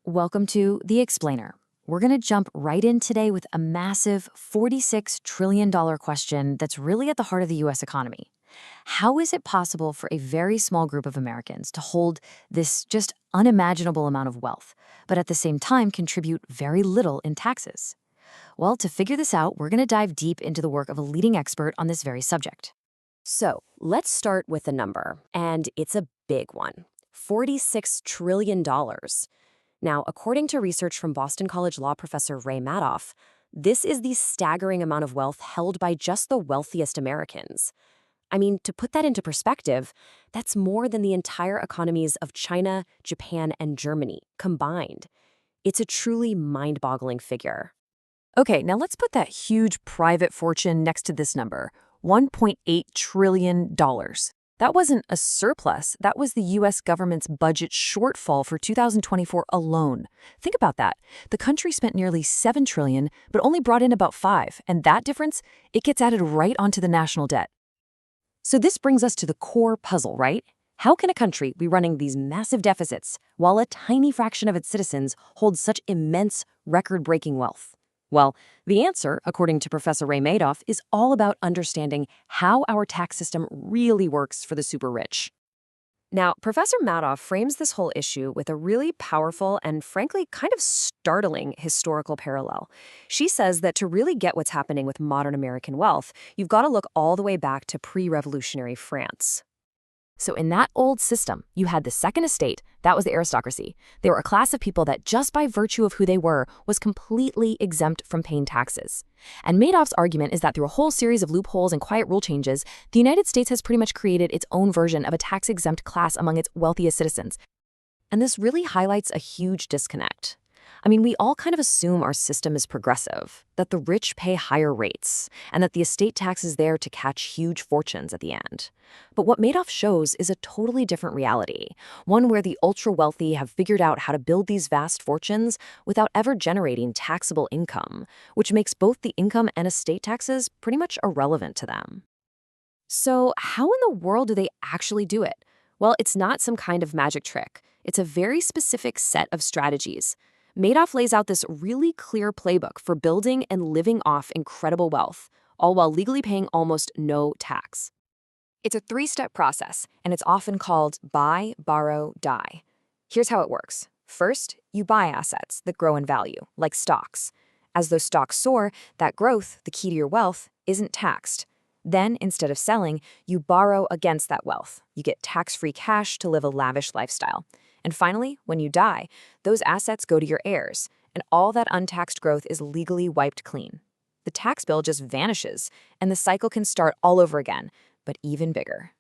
Welcome to The Explainer. We're going to jump right in today with a massive $46 trillion question that's really at the heart of the U.S. economy. How is it possible for a very small group of Americans to hold this just unimaginable amount of wealth, but at the same time contribute very little in taxes? Well, to figure this out, we're going to dive deep into the work of a leading expert on this very subject. So let's start with the number, and it's a big one, $46 trillion. Now, according to research from Boston College law professor Ray Madoff, this is the staggering amount of wealth held by just the wealthiest Americans. I mean, to put that into perspective, that's more than the entire economies of China, Japan, and Germany combined. It's a truly mind-boggling figure. Okay, now let's put that huge private fortune next to this number, $1.8 trillion. That wasn't a surplus, that was the U.S. government's budget shortfall for 2024 alone. Think about that. The country spent nearly $7 trillion, but only brought in about $5, and that difference, it gets added right onto the national debt. So this brings us to the core puzzle, right? How can a country be running these massive deficits while a tiny fraction of its citizens hold such immense, record-breaking wealth? Well, the answer, according to Professor Ray Madoff, is all about understanding how our tax system really works for the super rich. Now, Professor Madoff frames this whole issue with a really powerful and frankly kind of startling historical parallel. She says that to really get what's happening with modern American wealth, you've got to look all the way back to pre-revolutionary France. So in that old system, you had the second estate, that was the aristocracy. They were a class of people that just by virtue of who they were was completely exempt from paying taxes. And Madoff's argument is that through a whole series of loopholes and quiet rule changes, the United States has pretty much created its own version of a tax-exempt class among its wealthiest citizens. And this really highlights a huge disconnect. I mean, we all kind of assume our system is progressive, that the rich pay higher rates, and that the estate tax is there to catch huge fortunes at the end. But what Madoff shows is a totally different reality, one where the ultra-wealthy have figured out how to build these vast fortunes without ever generating taxable income, which makes both the income and estate taxes pretty much irrelevant to them. So how in the world do they actually do it? Well, it's not some kind of magic trick. It's a very specific set of strategies. Madoff lays out this really clear playbook for building and living off incredible wealth, all while legally paying almost no tax. It's a three-step process, and it's often called buy, borrow, die. Here's how it works. First, you buy assets that grow in value, like stocks. As those stocks soar, that growth, the key to your wealth, isn't taxed. Then, instead of selling, you borrow against that wealth. You get tax-free cash to live a lavish lifestyle. And finally, when you die, those assets go to your heirs, and all that untaxed growth is legally wiped clean. The tax bill just vanishes, and the cycle can start all over again, but even bigger.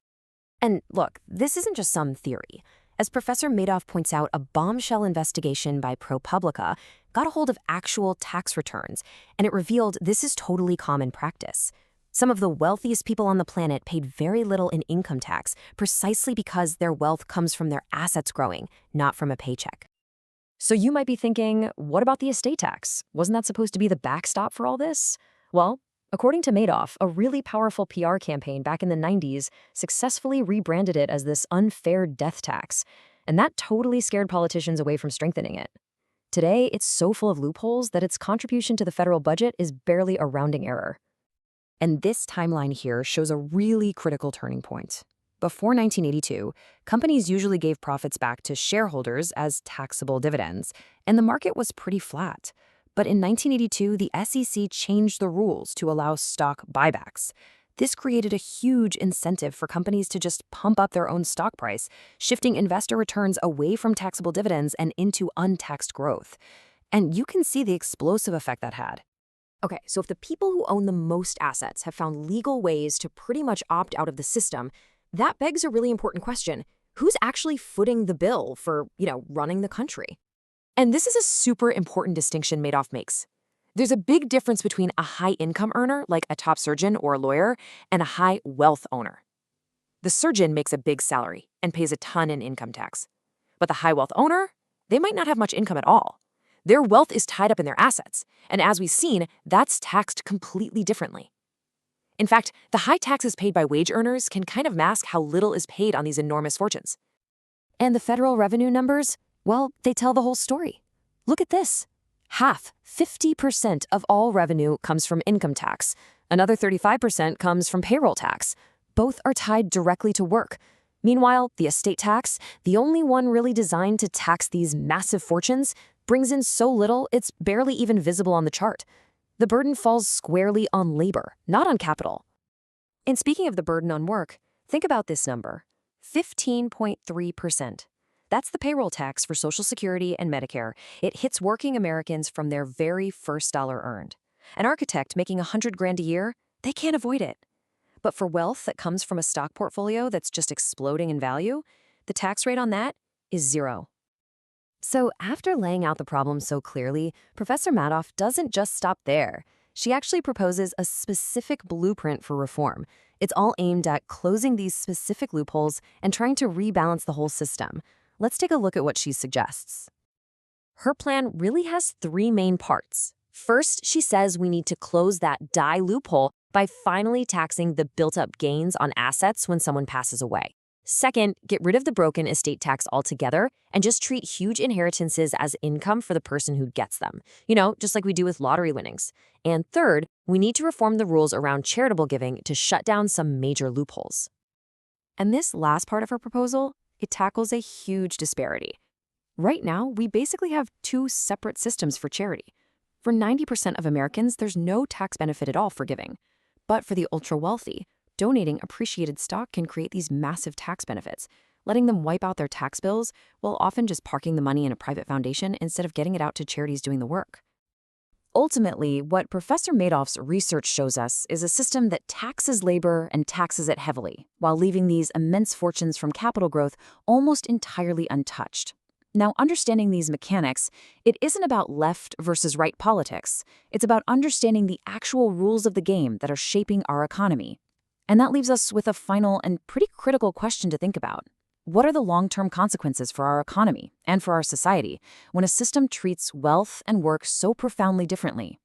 And look, this isn't just some theory. As Professor Madoff points out, a bombshell investigation by ProPublica got a hold of actual tax returns, and it revealed this is totally common practice. Some of the wealthiest people on the planet paid very little in income tax precisely because their wealth comes from their assets growing, not from a paycheck. So you might be thinking, what about the estate tax? Wasn't that supposed to be the backstop for all this? Well, according to Madoff, a really powerful PR campaign back in the 90s successfully rebranded it as this unfair death tax, and that totally scared politicians away from strengthening it. Today, it's so full of loopholes that its contribution to the federal budget is barely a rounding error. And this timeline here shows a really critical turning point. Before 1982, companies usually gave profits back to shareholders as taxable dividends, and the market was pretty flat. But in 1982, the SEC changed the rules to allow stock buybacks. This created a huge incentive for companies to just pump up their own stock price, shifting investor returns away from taxable dividends and into untaxed growth. And you can see the explosive effect that had. Okay, so if the people who own the most assets have found legal ways to pretty much opt out of the system, that begs a really important question. Who's actually footing the bill for, running the country? And this is a super important distinction Madoff makes. There's a big difference between a high-income earner, like a top surgeon or a lawyer, and a high-wealth owner. The surgeon makes a big salary and pays a ton in income tax. But the high-wealth owner, they might not have much income at all. Their wealth is tied up in their assets, and as we've seen, that's taxed completely differently. In fact, the high taxes paid by wage earners can kind of mask how little is paid on these enormous fortunes. And the federal revenue numbers, well, they tell the whole story. Look at this. Half, 50% of all revenue comes from income tax. Another 35% comes from payroll tax. Both are tied directly to work. Meanwhile, the estate tax, the only one really designed to tax these massive fortunes, brings in so little it's barely even visible on the chart. The burden falls squarely on labor, not on capital. And speaking of the burden on work, think about this number, 15.3%. That's the payroll tax for Social Security and Medicare. It hits working Americans from their very first dollar earned. An architect making $100,000 a year, they can't avoid it. But for wealth that comes from a stock portfolio that's just exploding in value, the tax rate on that is 0. So after laying out the problem so clearly, Professor Madoff doesn't just stop there. She actually proposes a specific blueprint for reform. It's all aimed at closing these specific loopholes and trying to rebalance the whole system. Let's take a look at what she suggests. Her plan really has 3 main parts. First, she says we need to close that die loophole by finally taxing the built-up gains on assets when someone passes away. Second, get rid of the broken estate tax altogether and just treat huge inheritances as income for the person who gets them. Just like we do with lottery winnings. And third, we need to reform the rules around charitable giving to shut down some major loopholes. And this last part of her proposal, it tackles a huge disparity. Right now, we basically have 2 separate systems for charity. For 90% of Americans, there's no tax benefit at all for giving. But for the ultra-wealthy, donating appreciated stock can create these massive tax benefits, letting them wipe out their tax bills while often just parking the money in a private foundation instead of getting it out to charities doing the work. Ultimately, what Professor Madoff's research shows us is a system that taxes labor and taxes it heavily, while leaving these immense fortunes from capital growth almost entirely untouched. Now, understanding these mechanics, it isn't about left versus right politics. It's about understanding the actual rules of the game that are shaping our economy. And that leaves us with a final and pretty critical question to think about. What are the long-term consequences for our economy and for our society when a system treats wealth and work so profoundly differently?